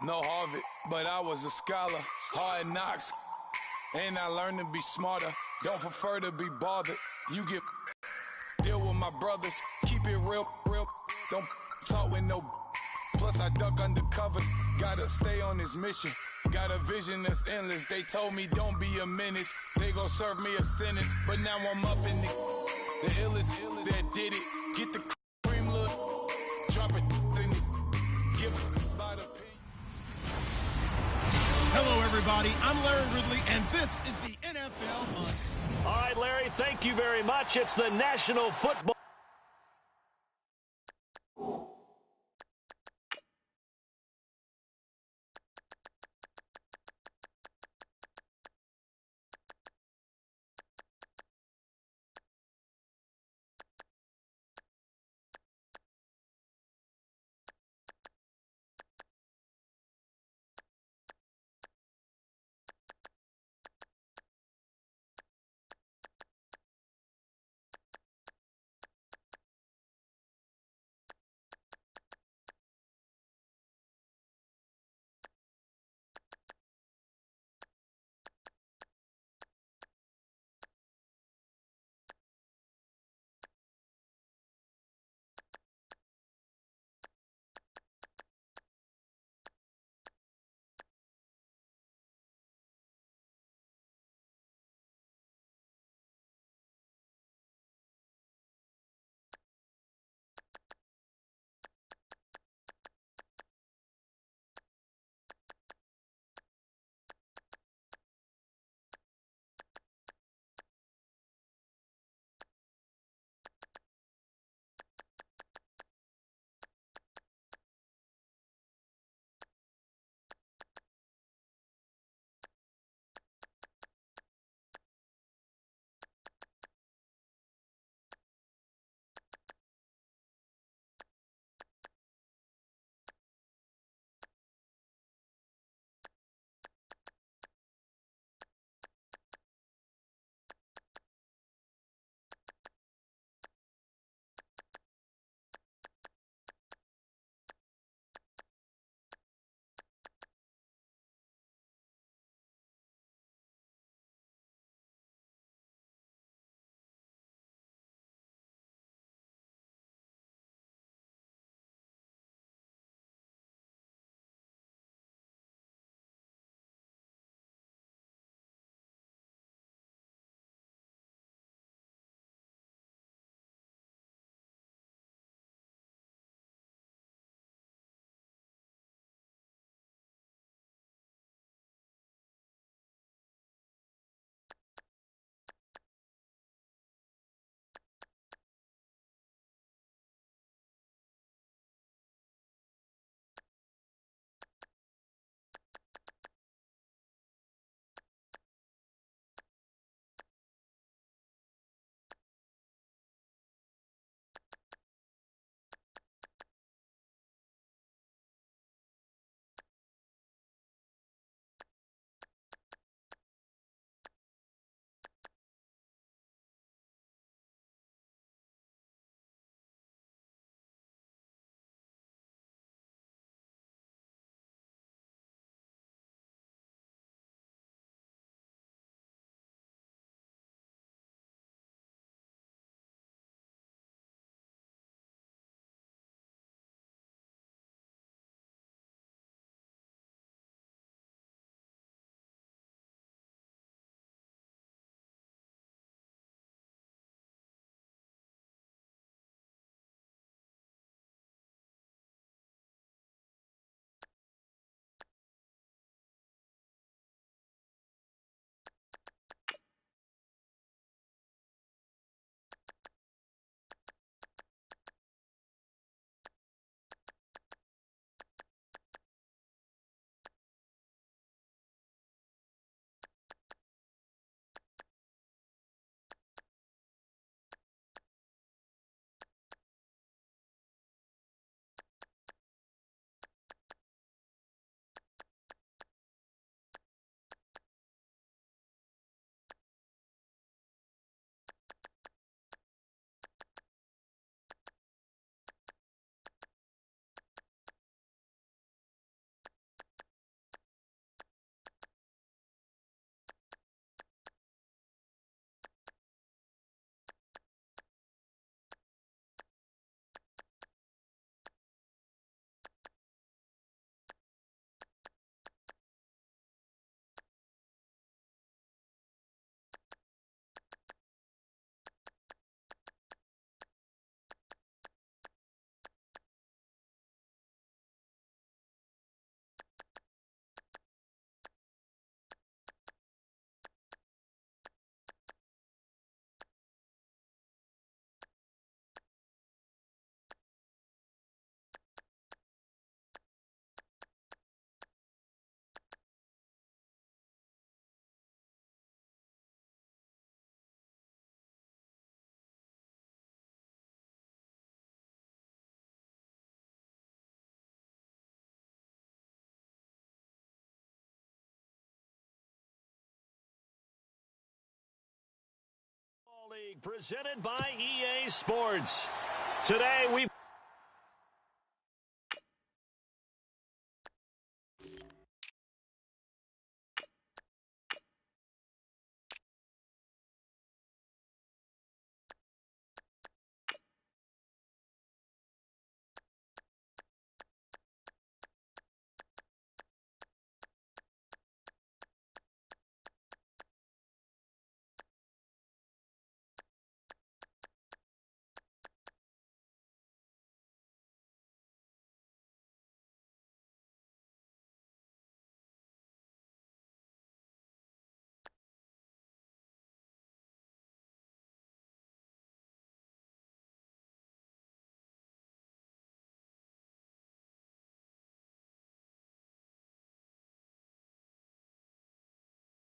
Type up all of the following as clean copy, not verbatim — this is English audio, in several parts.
No Harvard, but I was a scholar. Hard knocks, and I learned to be smarter. Don't prefer to be bothered. You get deal with my brothers. Keep it real. Don't talk with no. Plus I duck under covers. Gotta stay on this mission. Got a vision that's endless. They told me don't be a menace. They gon' serve me a sentence. But now I'm up in the illest that did it. Get the cream look. Drop it in it. Give a lot of peace. Hello, everybody. I'm Larry Ridley, and this is the NFL Hunt. All right, Larry, thank you very much. It's the National Football. League presented by EA Sports. Today we've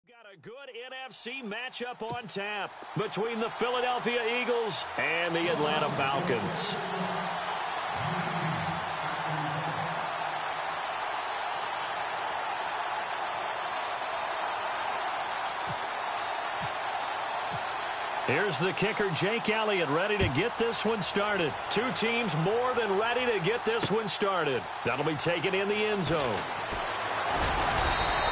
got a good NFC matchup on tap between the Philadelphia Eagles and the Atlanta Falcons. Here's the kicker, Jake Elliott, ready to get this one started. Two teams more than ready to get this one started. That'll be taken in the end zone.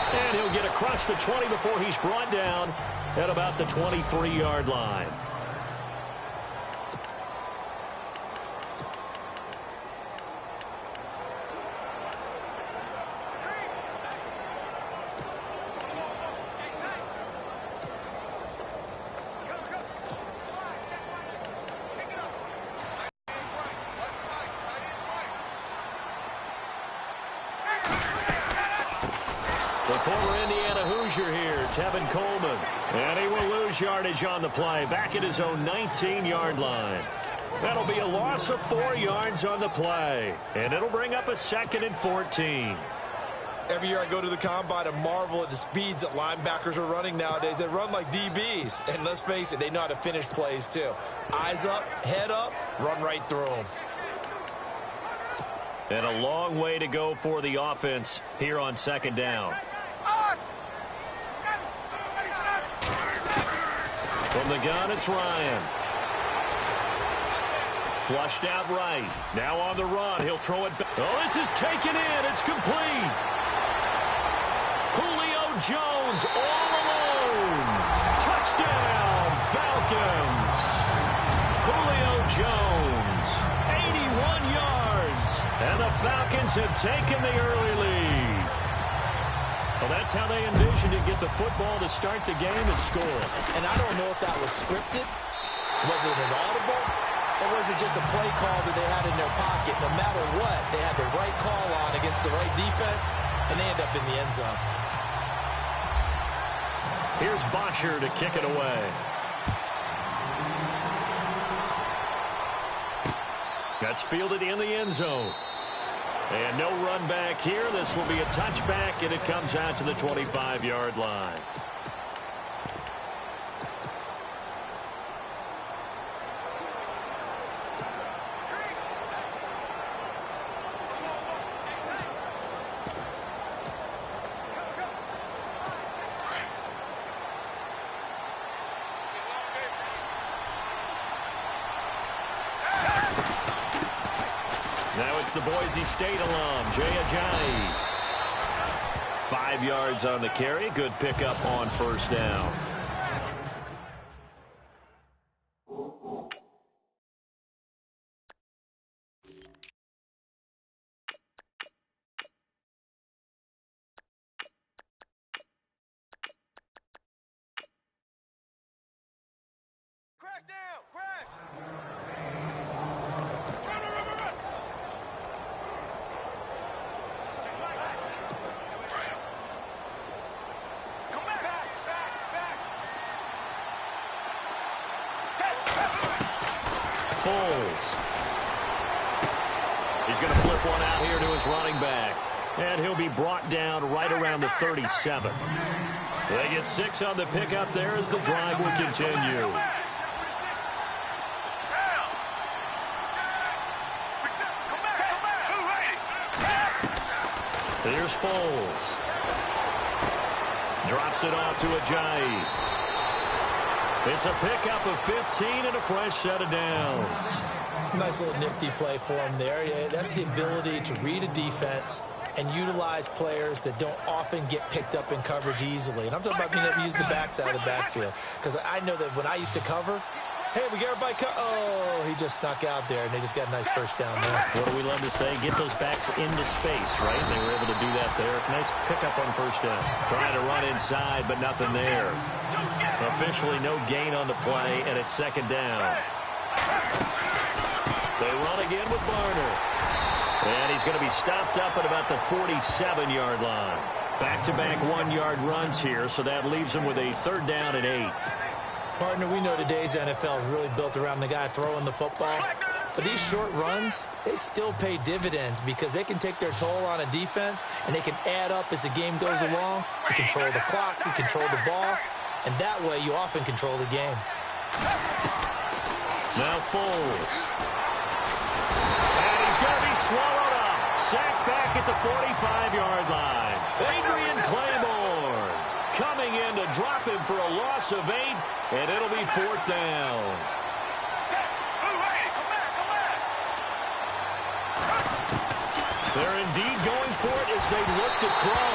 And he'll get across the 20 before he's brought down at about the 23-yard line. The former Indiana Hoosier here, Tevin Coleman. And he will lose yardage on the play, back at his own 19-yard line. That'll be a loss of 4 yards on the play. And it'll bring up a 2nd and 14. Every year I go to the combine and marvel at the speeds that linebackers are running nowadays. They run like DBs. And let's face it, they know how to finish plays too. Eyes up, head up, run right through them. And a long way to go for the offense here on 2nd down. From the gun, it's Ryan. Flushed out right. Now on the run. He'll throw it back. Oh, this is taken in. It's complete. Julio Jones all alone. Touchdown, Falcons. Julio Jones, 81 yards. And the Falcons have taken the early lead. Well, that's how they envisioned to get the football to start the game and score. And I don't know if that was scripted. Was it an audible? Or was it just a play call that they had in their pocket? No matter what, they had the right call on against the right defense, and they end up in the end zone. Here's Bosher to kick it away. That's fielded in the end zone. And no run back here. This will be a touchback, and it comes out to the 25-yard line. Now it's the Boise State alum, Jay Ajayi. 5 yards on the carry. Good pickup on 1st down. Crash down! Crash! Foles. He's going to flip one out here to his running back. And he'll be brought down right around the 37. They get 6 on the pickup there as the drive will continue. Here's Foles. Drops it off to Ajayi. It's a pickup of 15 and a fresh set of downs. Nice little nifty play for him there. Yeah, that's the ability to read a defense and utilize players that don't often get picked up in coverage easily. And I'm talking about being able to use the backside of the backfield. Because I know that when I used to cover, hey, we get everybody oh, he just snuck out there, and they just got a nice first down there. What do we love to say? Get those backs into space, right? They were able to do that there. Nice pickup on first down. Trying to run inside, but nothing there. Officially no gain on the play, and it's second down. They run again with Barner. And he's going to be stopped up at about the 47-yard line. Back-to-back one-yard runs here, so that leaves him with a third down and 8. Partner, we know today's NFL is really built around the guy throwing the football. But these short runs, they still pay dividends because they can take their toll on a defense, and they can add up as the game goes along. You control the clock, you control the ball, and that way you often control the game. Now Foles. And he's going to be swallowed up. Sacked back at the 45-yard line. Adrian Claiborne coming in to drop him for a loss of 8, and it'll be fourth down. They're indeed going for it as they look to throw.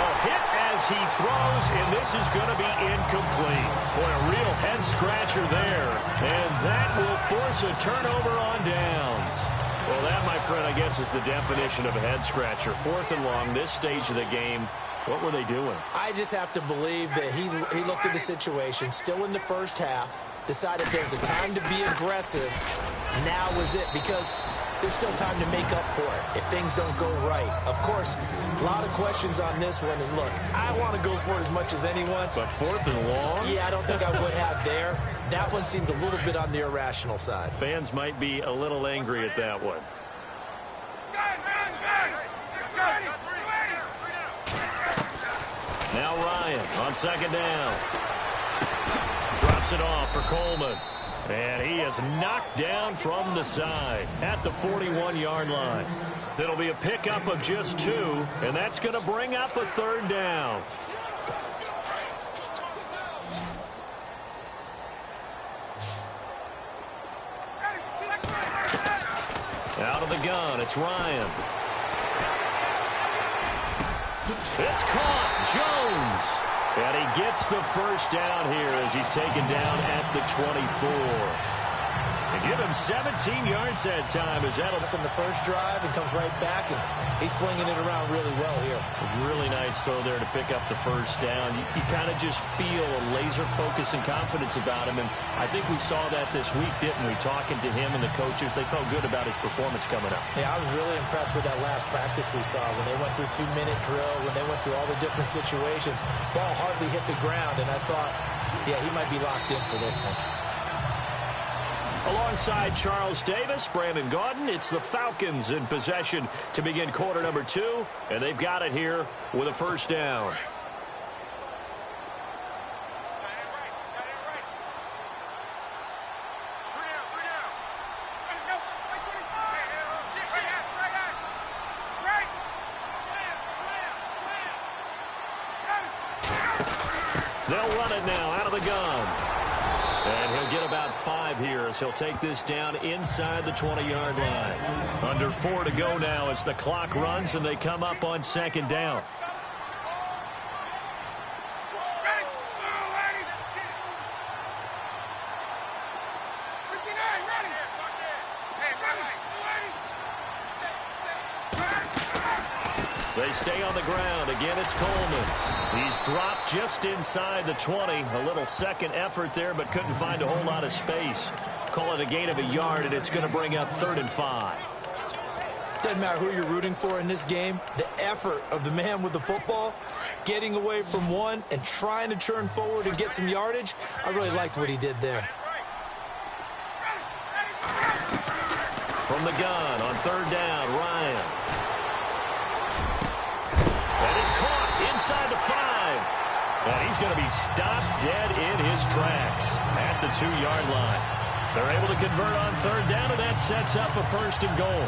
A hit as he throws, and this is going to be incomplete. Boy, a real head-scratcher there. And that will force a turnover on downs. Well, that, my friend, I guess is the definition of a head-scratcher. Fourth and long, this stage of the game. What were they doing? I just have to believe that he looked at the situation, still in the first half, decided there was a time to be aggressive. Now was it, because there's still time to make up for it if things don't go right. Of course, a lot of questions on this one. And look, I want to go for it as much as anyone. But fourth and long? Yeah, I don't think I would have there. That one seemed a little bit on the irrational side. Fans might be a little angry at that one. Now Ryan on second down. Drops it off for Coleman. And he is knocked down from the side at the 41-yard line. It'll be a pickup of just 2, and that's going to bring up a third down. Out of the gun, it's Ryan. It's caught. Jones. And he gets the first down here as he's taken down at the 24. And give him 17 yards that time as that'll... That's on the first drive and comes right back, and he's flinging it around really well here. A really nice throw there to pick up the first down. You kind of just feel a laser focus and confidence about him, and I think we saw that this week, didn't we? Talking to him and the coaches, they felt good about his performance coming up. Yeah, I was really impressed with that last practice we saw when they went through 2-minute drill, when they went through all the different situations. Ball hardly hit the ground, and I thought, yeah, he might be locked in for this one. Alongside Charles Davis, Brandon Gaudin, it's the Falcons in possession to begin quarter number 2, and they've got it here with a first down. They'll run it now out of the gun. And he'll get about 5 here as he'll take this down inside the 20-yard line. Under 4 to go now as the clock runs and they come up on second down. They stay on the ground. Again, it's Coleman. He's dropped just inside the 20. A little second effort there, but couldn't find a whole lot of space. Call it a gain of a yard, and it's going to bring up 3rd and 5. Doesn't matter who you're rooting for in this game. The effort of the man with the football, getting away from one and trying to turn forward and get some yardage, I really liked what he did there. From the gun on 3rd down, Ryan. That is caught inside the 5. And he's going to be stopped dead in his tracks at the 2-yard line. They're able to convert on 3rd down, and that sets up a 1st and goal.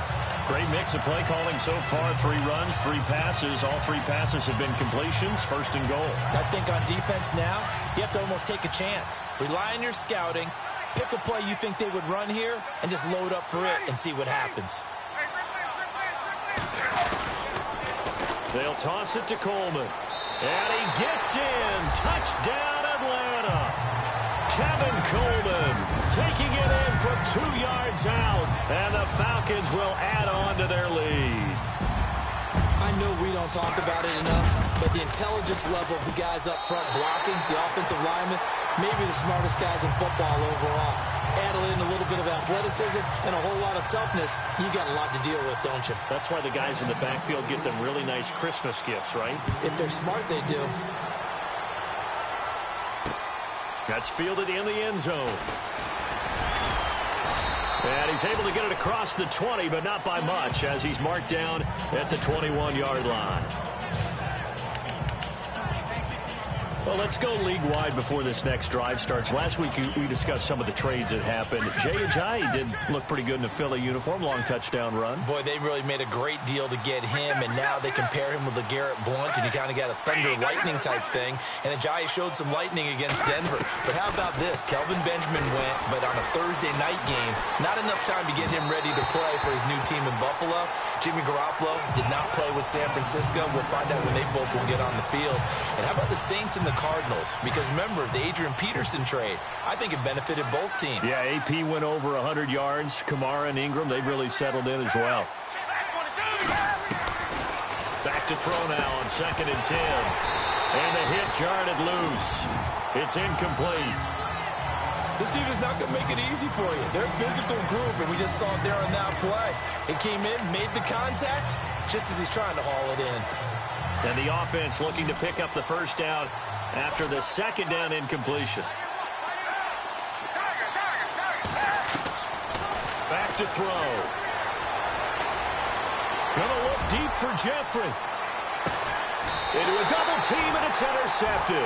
Great mix of play calling so far. 3 runs, 3 passes. All 3 passes have been completions. 1st and goal. I think on defense now, You have to almost take a chance. Rely on your scouting. Pick a play you think they would run here and just load up for it and see what happens. They'll toss it to Coleman. And he gets in. Touchdown, Atlanta. Tevin Coleman taking it in from 2 yards out. And the Falcons will add on to their lead. I know we don't talk about it enough, but the intelligence level of the guys up front blocking, the offensive linemen, maybe the smartest guys in football overall. Add in a little bit of athleticism and a whole lot of toughness, you got a lot to deal with, don't you? That's why the guys in the backfield get them really nice Christmas gifts, right? If they're smart, they do. That's fielded in the end zone. And he's able to get it across the 20, but not by much, as he's marked down at the 21-yard line. Well, let's go league-wide before this next drive starts. Last week, we discussed some of the trades that happened. Jay Ajayi did look pretty good in a Philly uniform, long touchdown run. Boy, they really made a great deal to get him, and now they compare him with LeGarrette Blount, and you kind of got a thunder-lightning type thing. And Ajayi showed some lightning against Denver. But how about this? Kelvin Benjamin went, but on a Thursday night game, not enough time to get him ready to play for his new team in Buffalo. Jimmy Garoppolo did not play with San Francisco. We'll find out when they both will get on the field. And how about the Saints and the Cardinals? Because remember, the Adrian Peterson trade, I think it benefited both teams. Yeah, AP went over 100 yards. Kamara and Ingram, they've really settled in as well. Back to throw now on 2nd and 10. And the hit jarred it loose. It's incomplete. This team is not going to make it easy for you. They're a physical group, and we just saw it there on that play. It came in, made the contact, just as he's trying to haul it in. And the offense looking to pick up the first down after the 2nd down incompletion. Back to throw. Gonna look deep for Jeffrey. Into a double team, and it's intercepted.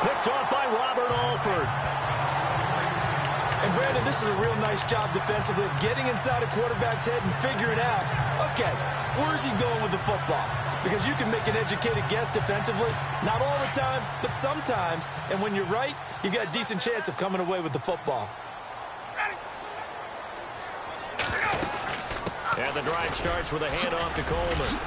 Picked off by Robert Alford. And Brandon, this is a real nice job defensively of getting inside a quarterback's head and figuring out, okay, where's he going with the football? Because you can make an educated guess defensively, not all the time, but sometimes. And when you're right, you've got a decent chance of coming away with the football. And the drive starts with a handoff to Coleman.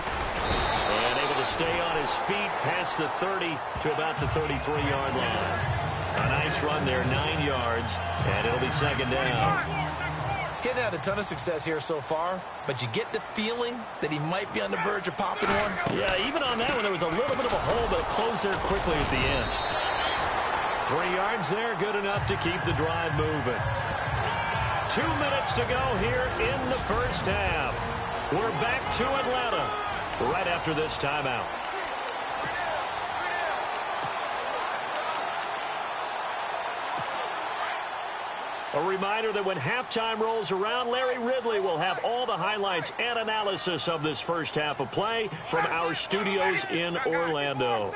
And able to stay on his feet past the 30 to about the 33-yard line. A nice run there, 9 yards, and it'll be 2nd down. Getting had a ton of success here so far, but you get the feeling that he might be on the verge of popping one. Yeah, even on that one, there was a little bit of a hole, but it closed there quickly at the end. 3 yards there, good enough to keep the drive moving. 2 minutes to go here in the first half. We're back to Atlanta right after this timeout. A reminder that when halftime rolls around, Larry Ridley will have all the highlights and analysis of this first half of play from our studios in Orlando.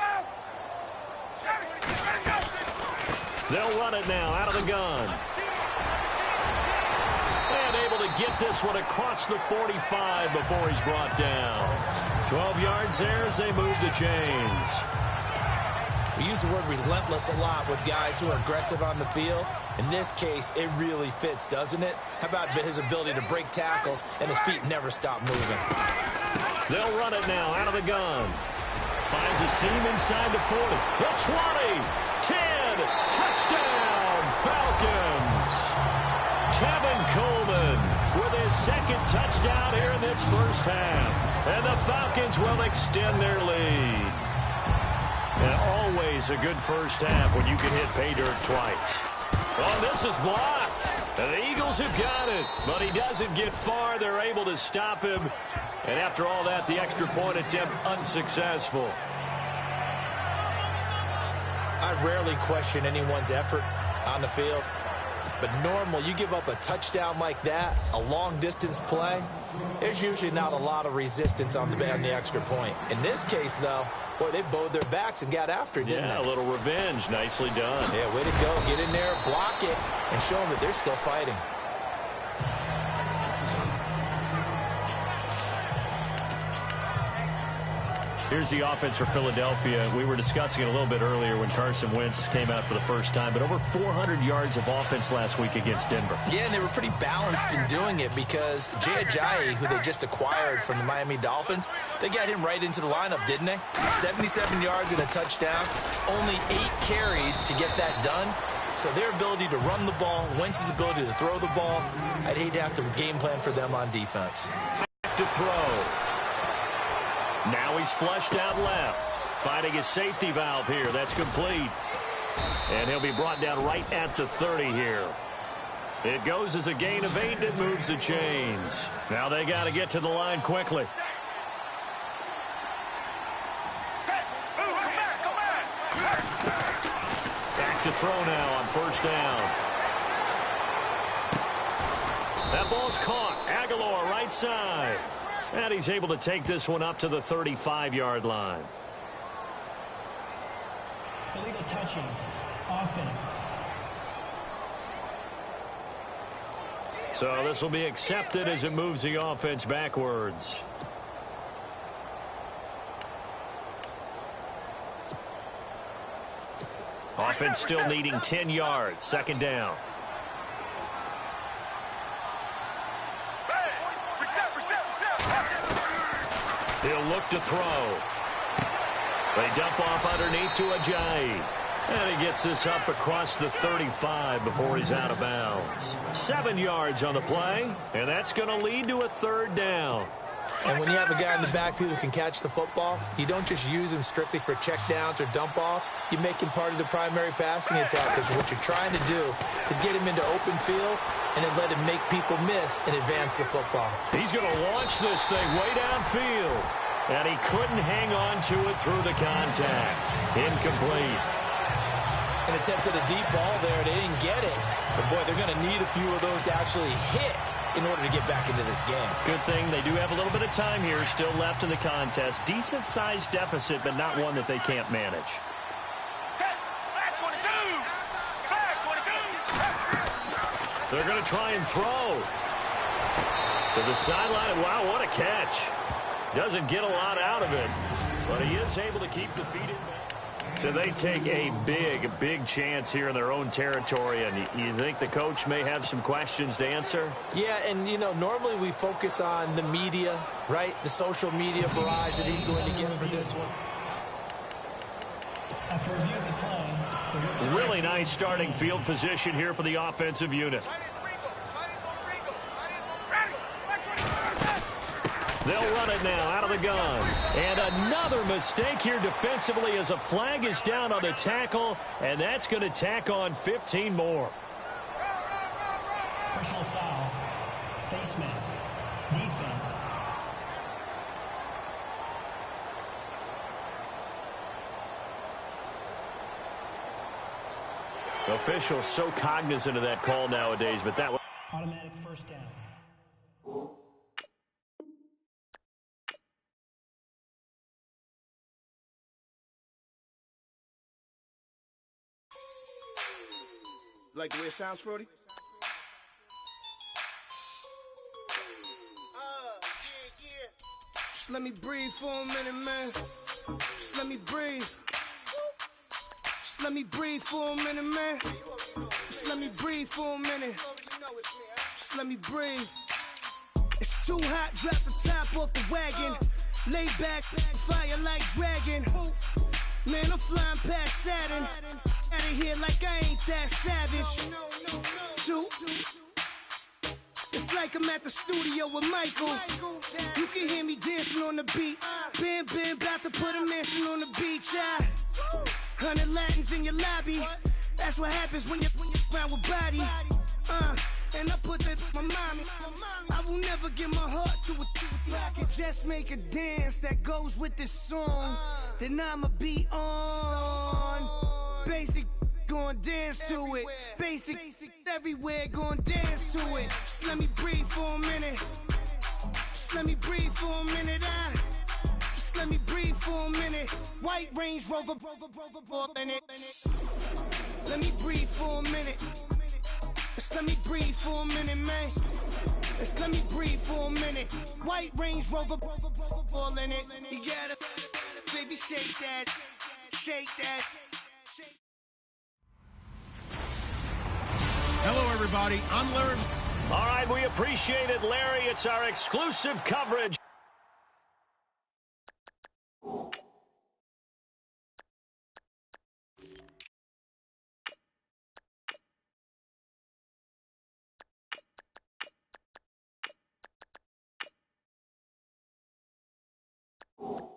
They'll run it now out of the gun. And able to get this one across the 45 before he's brought down. 12 yards there as they move the chains. We use the word relentless a lot with guys who are aggressive on the field. In this case, it really fits, doesn't it? How about his ability to break tackles and his feet never stop moving? They'll run it now out of the gun. Finds a seam inside the 40. The 20, 10, touchdown, Falcons. Tevin Coleman with his 2nd touchdown here in this first half. And the Falcons will extend their lead. And always a good first half when you can hit pay dirt twice. Oh, this is blocked. And the Eagles have got it. But he doesn't get far. They're able to stop him. And after all that, the extra point attempt unsuccessful. I rarely question anyone's effort on the field. But normal, you give up a touchdown like that, a long-distance play, there's usually not a lot of resistance on the extra point. In this case, though, boy, they bowed their backs and got after it, didn't they? Yeah, a little revenge. Nicely done. Yeah, way to go. Get in there, block it, and show them that they're still fighting. Here's the offense for Philadelphia. We were discussing it a little bit earlier when Carson Wentz came out for the first time, but over 400 yards of offense last week against Denver. Yeah, and they were pretty balanced in doing it because Jay Ajayi, who they just acquired from the Miami Dolphins, they got him right into the lineup, didn't they? 77 yards and a touchdown, only 8 carries to get that done. So their ability to run the ball, Wentz's ability to throw the ball, I'd hate to have to game plan for them on defense. To throw. Now he's flushed out left. Finding his safety valve here. That's complete. And he'll be brought down right at the 30 here. It goes as a gain of 8, and it moves the chains. Now they got to get to the line quickly. Back to throw now on first down. That ball's caught. Aguilar right side. And he's able to take this one up to the 35-yard line. Illegal touching. Offense. So this will be accepted as it moves the offense backwards. Offense still needing 10 yards. Second down. He'll look to throw. They dump off underneath to Ajayi. And he gets this up across the 35 before he's out of bounds. 7 yards on the play, and that's going to lead to a third down. And when you have a guy in the backfield who can catch the football, you don't just use him strictly for checkdowns or dump-offs. You make him part of the primary passing attack because what you're trying to do is get him into open field and then let him make people miss and advance the football. He's going to launch this thing way downfield. And he couldn't hang on to it through the contact. Incomplete. An attempt at a deep ball there. They didn't get it. But, boy, they're going to need a few of those to actually hit in order to get back into this game. Good thing they do have a little bit of time here still left in the contest. Decent-sized deficit, but not one that they can't manage. They're going to try and throw. To the sideline. Wow, what a catch. Doesn't get a lot out of it, but he is able to keep the feet in back. So they take a big chance here in their own territory, and you think the coach may have some questions to answer? Yeah, and, you know, normally we focus on the media, right? The social media barrage that he's going to get for this one. After review of the play, Really nice starting field position here for the offensive unit. They'll run it now out of the gun. And another mistake here defensively as a flag is down on the tackle, and that's going to tack on 15 more. personal foul, face mask, defense. Officials so cognizant of that call nowadays, but that was Automatic first down. Like the way it sounds, Frody? Just let me breathe for a minute, man. Just let me breathe. Just let me breathe for a minute, man. Just let me breathe for a minute. Just let me breathe. It's too hot, drop the top off the wagon. Lay back, fire like dragon. Man, I'm flying past Saturn. Out of here like I ain't that savage. Two. It's like I'm at the studio with Michael. You can hear me dancing on the beat. Bam, about to put a mansion on the beach. 100 Latins in your lobby. That's what happens when you're around with body. And I put that in my mommy. I will never give my heart to it. I can just make a dance that goes with this song. Then I'ma be on. Basic, gon' dance to it. Basic, everywhere, gon' dance to it. Just let me breathe for a minute. Just let me breathe for a minute. Just let me breathe for a minute. White Range Rover, in it. Let me breathe for a minute. Just let me breathe for a minute, man. Just let me breathe for a minute. White Range Rover, all in it. You got it. baby, shake that. Shake that. Hello, everybody. I'm Larry. All right, we appreciate it, Larry. It's our exclusive coverage. You